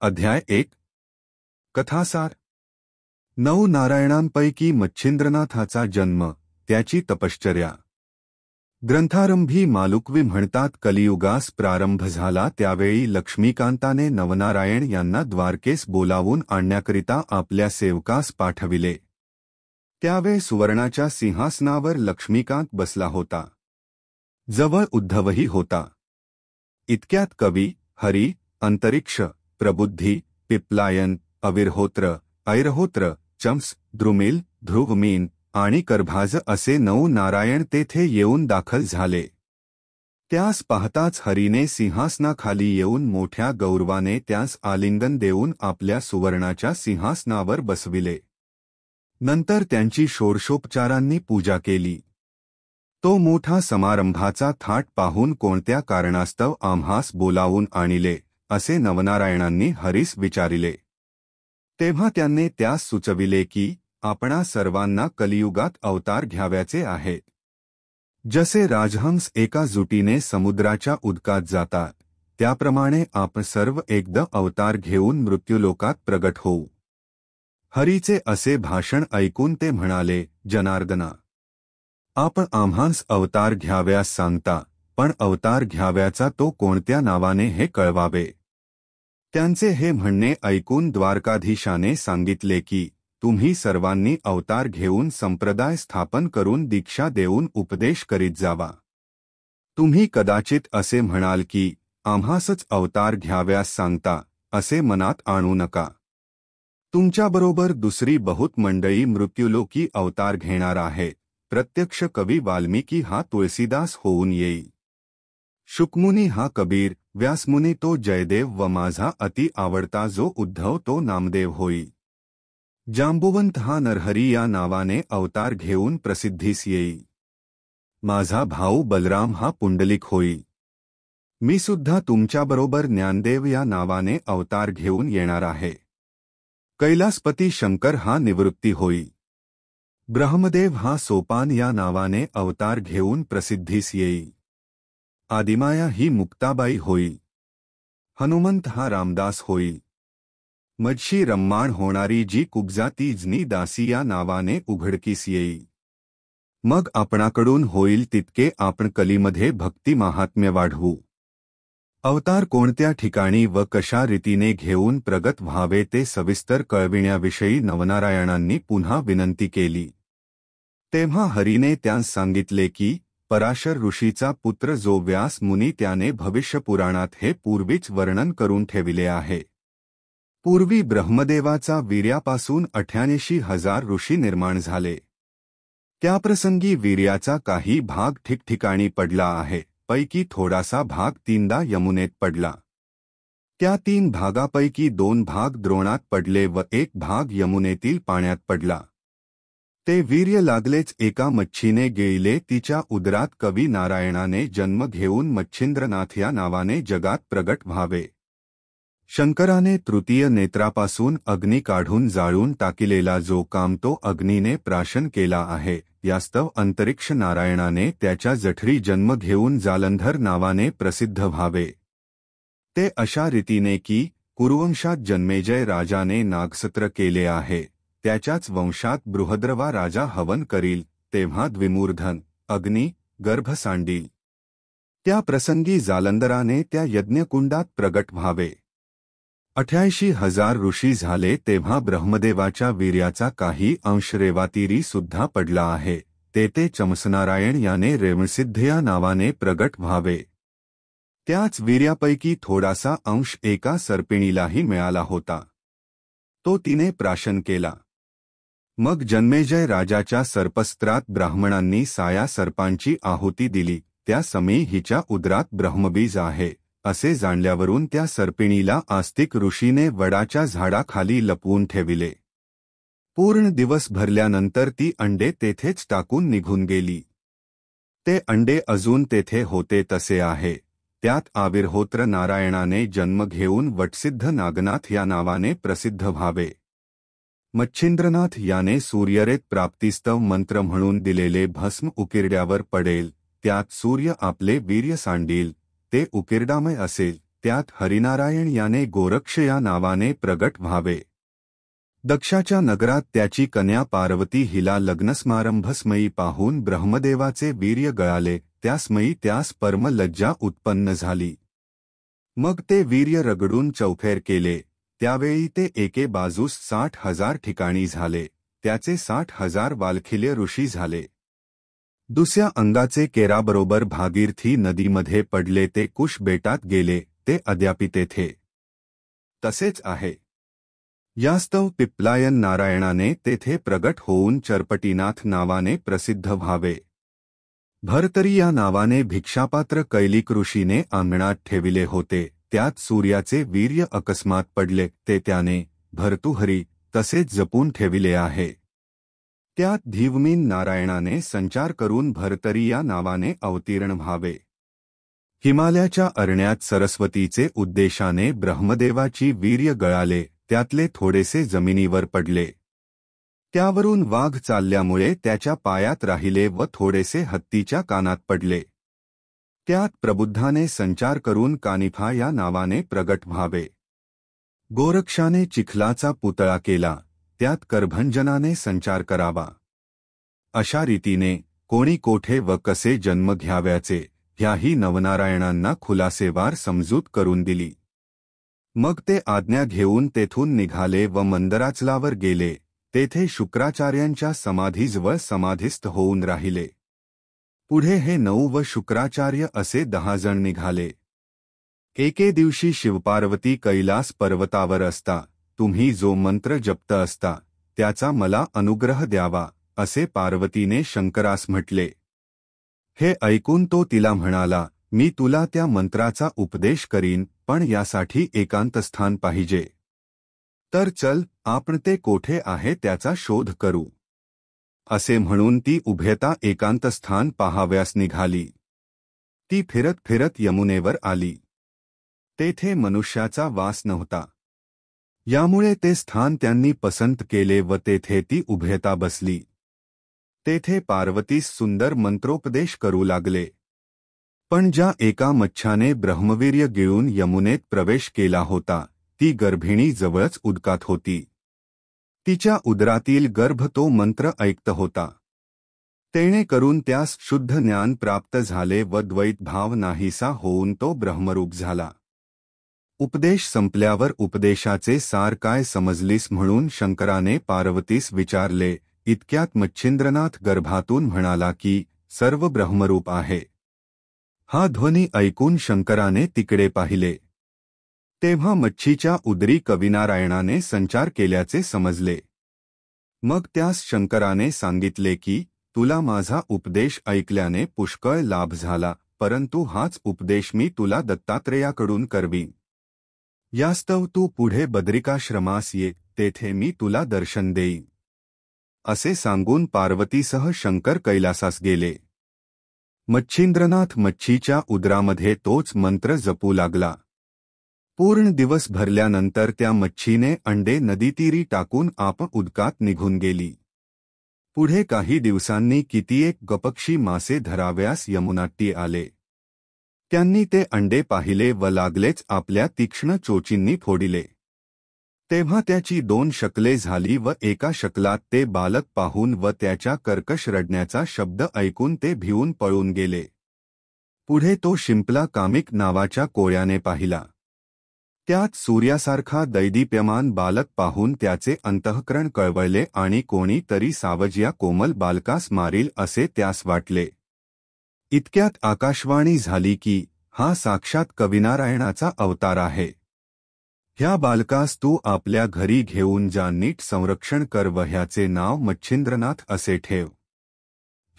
अध्याय 1 कथासार 9 नारायणांपैकी मच्छिंद्रनाथाचा जन्म, त्याची तपश्चर्या। ग्रंथारंभी मालुकवी म्हणतात, कलियुगास प्रारंभ झाला त्यावेळी लक्ष्मीकांताने नवनारायण यांना द्वारकेस बोलावून आणण्याकरिता आपल्या सेवकास पाठविले। त्यावेळी सुवर्णाच्या सिंहासनावर लक्ष्मीकांत बसला होता। जवळ उद्धवही होता। इतक्यात कवी, हरी, अंतरिक्ष, प्रबुद्धी, पिप्लायन, अविर्होत्र, ऐरहोत्र, चम्स, द्रुमिल, ध्रुवमीन आणि करभाज असे 9 नारायण तेथे येऊन दाखल झाले। त्यास पाहताच हरीने सिंहासनाखाली येऊन मोठ्या गौरवाने त्यास आलिंगन देऊन आपल्या सुवर्णाच्या सिंहासनावर बसविले। नंतर त्यांची षोडशोपचारांनी पूजा केली। तो मोठा समारंभाचा थाट पाहून कोणत्या कारणास्तव आम्हास बोलावून आणिले, असे नवनारायणांनी हरीस विचारिले। तेव्हा त्यांनी त्यास सुचविले की आपणा सर्वांना कलियुगात अवतार घ्यावयाचे आहेत। जसे राजहंस एका जुटीने समुद्राच्या उदकात जातात, त्याप्रमाणे आपण सर्व एकदा अवतार घेऊन मृत्युलोकात प्रगट होऊ। हरीचे असे भाषण ऐकून ते म्हणाले, जनार्दना, आपण आम्हास अवतार घ्यावयास सांगता, पण अवतार घ्यावयाचा तो कोणत्या नावाने हे कळवावे। त्यांचे हे म्हणणे ऐकून द्वारकाधीशाने सांगितले की तुम्ही सर्वांनी अवतार घेऊन संप्रदाय स्थापन करून दीक्षा देऊन उपदेश करीत जावा। तुम्ही कदाचित असे म्हणाल की आम्हासच अवतार घ्यावयास सांगता, असे मनात आणू नका। तुमच्याबरोबर दुसरी बहुत मंडळी मृत्युलोकी अवतार घेणार आहेत। प्रत्यक्ष कवी वाल्मिकी हा तुळसीदास होऊन येई। शुकमुनी हा कबीर, व्यासमुनी तो जयदेव व माझा अति आवडता जो उद्धव तो नामदेव होई। जांबुवंत हा नरहरी या नावाने अवतार घेऊन प्रसिद्धीस येई। माझा भाऊ बलराम हा पुंडलिक होई। मी सुद्धा तुमच्याबरोबर ज्ञानदेव या नावाने अवतार घेऊन येणार आहे। कैलासपती शंकर हा निवृत्ती होई। ब्रह्मदेव हा सोपान या नावाने अवतार घेऊन प्रसिद्धीस येई। आदिमाया ही मुक्ताबाई होई। हनुमंत हा रामदास होई। मजशी रम्माण होणारी जी कुब्जा ती जनी दासी या नावाने उघडकीस येई। मग आपणाकडून होईल तितके आपण कलीमध्ये भक्ती महात्म्य वाढवू। अवतार कोणत्या ठिकाणी व कशा रीतीने घेऊन प्रगत व्हावे ते सविस्तर कळविण्याविषयी नवनारायणांनी पुन्हा विनंती केली। तेव्हा हरीने त्यांस सांगितले की पराशर ऋषीचा पुत्र जो व्यास मुनी त्याने भविष्यपुराणात हे पूर्वीच वर्णन करून ठेविले आहे। पूर्वी ब्रह्मदेवाचा वीर्यापासून 88,000 ऋषी निर्माण झाले। त्याप्रसंगी वीर्याचा काही भाग ठिकठिकाणी पडला आहे, पैकी थोडासा भाग 3दा यमुनेत पडला। त्या 3 भागापैकी 2 भाग द्रोणात पडले व 1 भाग यमुनेतील पाण्यात पडला। ते वीर्य लागलेच एका मच्छीने गिळले, तिच्या उदरात कवी नारायणाने जन्म घेऊन मच्छिंद्रनाथ या नावाने जगात प्रगट व्हावे। शंकराने तृतीय नेत्रापासून अग्नी काढून जाळून टाकिलेला जो काम तो अग्नीने प्राशन केला आहे, यास्तव अंतरिक्ष नारायणाने त्याच्या जठरी जन्म घेऊन जालंधर नावाने प्रसिद्ध व्हावे। ते अशा रीतीने की कुरुवंशात जन्मेजय राजाने नागसत्र केले आहे, त्याच्याच वंशात बृहद्रवा राजा हवन करील, तेव्हा द्विमूर्धन, अग्नी, गर्भ सांडील। त्या प्रसंगी जालंधराने त्या यज्ञकुंडात प्रगट व्हावे। 88,000 ऋषी झाले तेव्हा ब्रह्मदेवाच्या वीर्याचा काही अंश रेवातीरी सुद्धा पडला आहे, ते चमसनारायण याने रेवणसिद्ध या नावाने प्रगट व्हावे। त्याच वीर्यापैकी थोडासा अंश एका सर्पिणीलाही मिळाला होता, तो तिने प्राशन केला। मग जन्मेजय राजाच्या सर्पस्त्रात ब्राह्मणांनी साया सर्पांची आहुती दिली, त्या समी हिच्या उदरात ब्रह्मबीज आहे, असे जाणल्यावरून त्या सर्पिणीला आस्तिक ऋषीने वडाच्या झाडाखाली लपवून ठेविले। पूर्ण दिवस भरल्यानंतर ती अंडे तेथेच टाकून निघून गेली। ते अंडे अजून तेथे होते तसे आहे। त्यात आविर्होत्र नारायणाने जन्म घेऊन वटसिद्ध नागनाथ या नावाने प्रसिद्ध व्हावे। मच्छिंद्रनाथ याने सूर्यरेत प्राप्तिस्तव मंत्र म्हणून दिलेले भस्म उकिरड्यावर पडेल, त्यात सूर्य आपले वीर्य सांडील, ते उकिरडामय असेल, त्यात हरिनारायण याने गोरक्ष या नावाने प्रगट व्हावे. दक्षाच्या नगरात त्याची कन्या पार्वती हिला लग्नसमारंभस्मयी पाहून ब्रह्मदेवाचे वीर्य गळाले. त्यास्मयी त्यास परम लज्जा उत्पन्न झाली. मग ते वीर्य रगडून चौफेर केले. त्यावेळी ते एके बाजूस 60,000 ठिकाणी झाले. त्याचे 60,000 वालखिल्य ऋषी झाले. दुसऱ्या अंगाचे केराबरोबर भागीरथी नदीमध्ये पडले. ते कुश बेटात गेले. ते अद्यापि तेथे तसेच आहे. यास्तव पिप्लायन नारायणाने तेथे प्रगट होऊन चरपटीनाथ नावाने प्रसिद्ध व्हावे. भर्तरी या नावाने भिक्षापात्र कैलिक ऋषीने अंगणात ठेविले होते. त्यात सूर्याचे वीर्य अकस्मात पडले. ते त्याने भर्तृहरी तसेच जपून ठेविले आहे. त्यात धीवमीन नारायणाने संचार करून भर्तरी या नावाने अवतीर्ण व्हावे. हिमालयाच्या अरण्यात सरस्वतीचे उद्देशाने ब्रह्मदेवाची वीर्य गळाले. त्यातले थोडेसे जमिनीवर पडले. त्यावरून वाघ चालल्यामुळे त्याच्या पायात राहिले व थोडेसे हत्तीच्या कानात पडले. त्यात प्रबुद्धाने संचार करून कानिफा या नावाने प्रगट व्हावे. गोरक्षाने चिखलाचा पुतळा केला. त्यात करभंजनाने संचार करावा. अशा रीतीने कोणी कोठे व कसे जन्म घ्याव्याचे ह्याही नवनारायणांना खुलासेवार समजूत करून दिली. मग ते आज्ञा घेऊन तेथून निघाले व मंदराचलावर गेले. तेथे शुक्राचार्यांच्या समाधीजवळ समाधिस्थ होऊन राहिले. पुढे हे 9 व शुक्राचार्य असे 10 जण निघाले. एके दिवशी शिवपार्वती कैलास पर्वतावर असता तुम्ही जो मंत्र जपत असता त्याचा मला अनुग्रह द्यावा असे पार्वतीने शंकरास म्हटले. हे ऐकून तो तिला म्हणाला, मी तुला त्या मंत्राचा उपदेश करीन, पण यासाठी एकांतस्थान पाहिजे. तर चल, आपण ते कोठे आहे त्याचा शोध करू. असे म्हणून ती उभयता एकांतस्थान पाहाव्यास निघाली. ती फिरत फिरत यमुनेवर आली. तेथे मनुष्याचा वास नव्हता. यामुळे ते स्थान त्यांनी पसंत केले व तेथे ती उभयता बसली. तेथे पार्वतीस सुंदर मंत्रोपदेश करू लागले. पण ज्या एका मच्छाने ब्रह्मवीर्य गिळून यमुनेत प्रवेश केला होता ती गर्भिणी जवळच उदकात होती. तिच्या उदरातील गर्भ तो मंत्र ऐकत होता. तेणे करून त्यास शुद्ध ज्ञान प्राप्त झाले व द्वैत भाव नाहीसा होऊन तो ब्रह्मरूप झाला. उपदेश संपल्यावर उपदेशाचे सार काय समजलीस म्हणून शंकराने पार्वतीस विचारले. इतक्यात मच्छिंद्रनाथ गर्भातून म्हणाला की सर्व ब्रह्मरूप आहे. हा ध्वनी ऐकून शंकराने तिकडे पाहिले. तेव्हा मच्छीच्या उदरी कविनारायणाने संचार केल्याचे समजले. मग त्यास शंकराने सांगितले की तुला माझा उपदेश ऐकल्याने पुष्कळ लाभ झाला, परंतु हाच उपदेश मी तुला दत्तात्रेयाकडून करवीन. यास्तव तू पुढे बद्रिकाश्रमास ये, तेथे मी तुला दर्शन देईन. असे सांगून पार्वतीसह शंकर कैलासास गेले. मच्छिंद्रनाथ मच्छीच्या उदरामध्ये तोच मंत्र जपू लागला. पूर्ण दिवस भरल्यानंतर त्या मच्छीने अंडे नदीतीरी टाकून आप उदकात निघून गेली. पुढे काही दिवसांनी कितीएक गपक्षी मासे धराव्यास यमुनाट्टी आले. त्यांनी ते अंडे पाहिले व लागलेच आपल्या तीक्ष्ण चोचींनी फोडिले. तेव्हा त्याची 2 शकले झाली व एका शकलात ते बालक पाहून व त्याच्या कर्कश रडण्याचा शब्द ऐकून ते भिवून पळून गेले. पुढे तो शिंपला कामिक नावाच्या कोळ्याने पाहिला. त्यात सूर्यासारखा दैदीप्यमान बालक पाहून त्याचे अंतःकरण कळवळले आणि कोणी तरी सावज कोमल बालकास मारील असे त्यास वाटले. इतक्यात आकाशवाणी झाली की हा साक्षात कविनारायणाचा अवतार आहे. ह्या बालकास तू आपल्या घरी घेऊन जा, नीट संरक्षण कर व ह्याचे नाव मच्छिंद्रनाथ असे ठेव.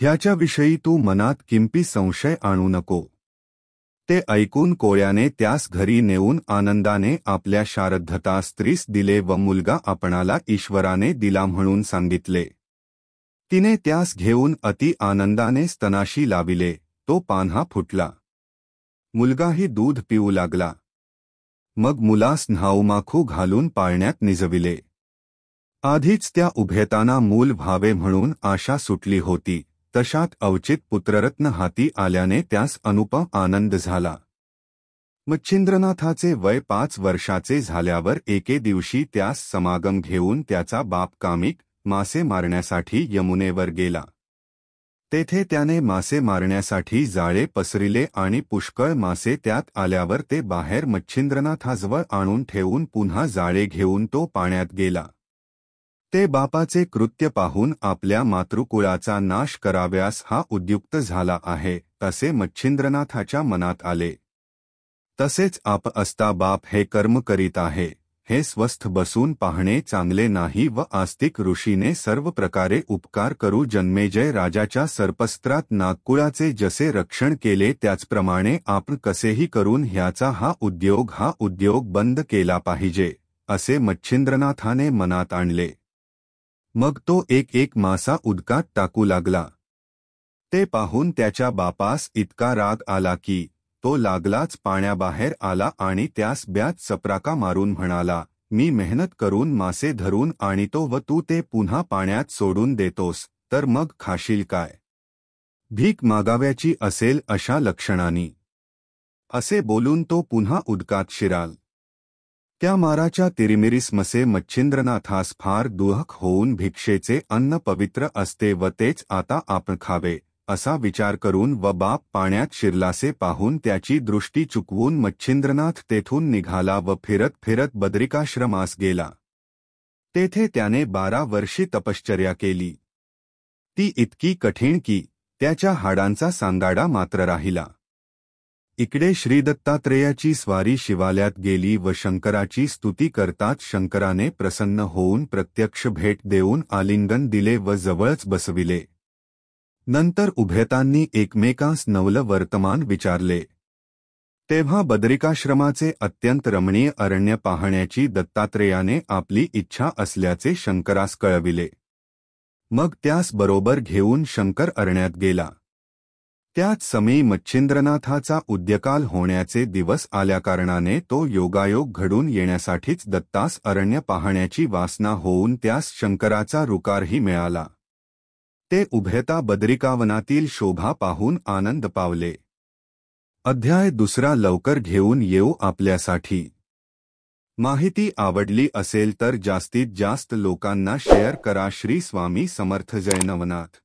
ह्याच्याविषयी तू मनात किंपी संशय आणू नको. ते ऐकून कोळ्याने त्यास घरी नेऊन आनंदाने आपल्या शारद्धता स्त्रीस दिले व मुलगा आपणाला ईश्वराने दिला म्हणून सांगितले. तिने त्यास घेऊन अति आनंदाने स्तनाशी लाविले. तो पान्हा फुटला. मुलगाही दूध पिऊ लागला. मग मुलास न्हाऊमाखू घालून पाळण्यात निजविले. आधीच त्या उभयतांना मूल व्हावे म्हणून आशा सुटली होती, तशात अवचित पुत्ररत्न हाती आल्याने त्यास अनुपम आनंद झाला. मच्छिंद्रनाथाचे वय 5 वर्षाचे झाल्यावर एके दिवशी त्यास समागम घेऊन त्याचा बाप कामिक मासे मारण्यासाठी यमुनेवर गेला. तेथे त्याने मासे मारण्यासाठी जाळे पसरिले आणि पुष्कळ मासे त्यात आल्यावर ते बाहेर मच्छिंद्रनाथाजवळ आणून ठेवून पुन्हा जाळे घेऊन तो पाण्यात गेला. ते बापाचे कृत्य पाहून आपल्या मातृकुळाचा नाश कराव्यास हा उद्युक्त झाला आहे तसे मच्छिंद्रनाथाच्या मनात आले. तसेच आप असता बाप हे कर्म करीत आहे हे स्वस्थ बसून पाहणे चांगले नाही व आस्तिक ऋषीने सर्व प्रकारे उपकार करू जन्मेजय राजाच्या सर्पस्त्रात नागकुळाचे जसे रक्षण केले त्याचप्रमाणे आपण कसेही करून हा उद्योग बंद केला पाहिजे असे मच्छिंद्रनाथाने मनात आणले. मग तो एक मासा उदकात टाकू लागला. ते पाहून त्याच्या बापास इतका राग आला की तो लागलाच पाण्याबाहेर आला आणि त्यास ब्यात चपराका मारून म्हणाला, मी मेहनत करून मासे धरून आणतो व तू ते पुन्हा पाण्यात सोडून देतोस तर मग खाशील काय? भीक मागाव्याची असेल अशा लक्षणांनी. असे बोलून तो पुन्हा उदकात शिराल. त्या माराच्या तिरिमिरीसमसे मच्छिंद्रनाथास फार दुःख होऊन भिक्षेचे अन्न पवित्र असते व तेच आता आपण खावे असा विचार करून व बाप पाण्यात शिरलासे पाहून त्याची दृष्टी चुकवून मच्छिंद्रनाथ तेथून निघाला व फिरत फिरत बदरिकाश्रमास गेला. तेथे त्याने 12 वर्षे तपश्चर्या केली. ती इतकी कठीण की त्याच्या हाडांचा सांगाडा मात्र राहिला. इकडे श्रीदत्तात्रेयाची स्वारी शिवालयात गेली व शंकराची स्तुती करताच शंकराने प्रसन्न होऊन प्रत्यक्ष भेट देऊन आलिंगन दिले व जवळच बसविले. नंतर उभयतांनी एकमेकांस नवलं वर्तमान विचारले. तेव्हा बदरिकाश्रमाचे अत्यंत रमणीय अरण्य पाहण्याची दत्तात्रेयाने आपली इच्छा असल्याचे शंकरास कळविले. मग त्यास बरोबर घेऊन शंकर अरण्यात गेला. त्याच समयी मच्छिंद्रनाथाचा उद्यकाल होण्याचे दिवस आल्याकारणाने तो योगायोग घडून येण्यासाठीच दत्तास अरण्य पाहण्याची वासना होऊन त्यास शंकराचा रुकारही मिळाला. ते उभयता बदरिकावनातील शोभा पाहून आनंद पावले. अध्याय 2 लवकर घेऊन येऊ आपल्यासाठी. माहिती आवडली असेल तर जास्तीत जास्त लोकांना शेअर करा. श्री स्वामी समर्थ. जय नवनाथ.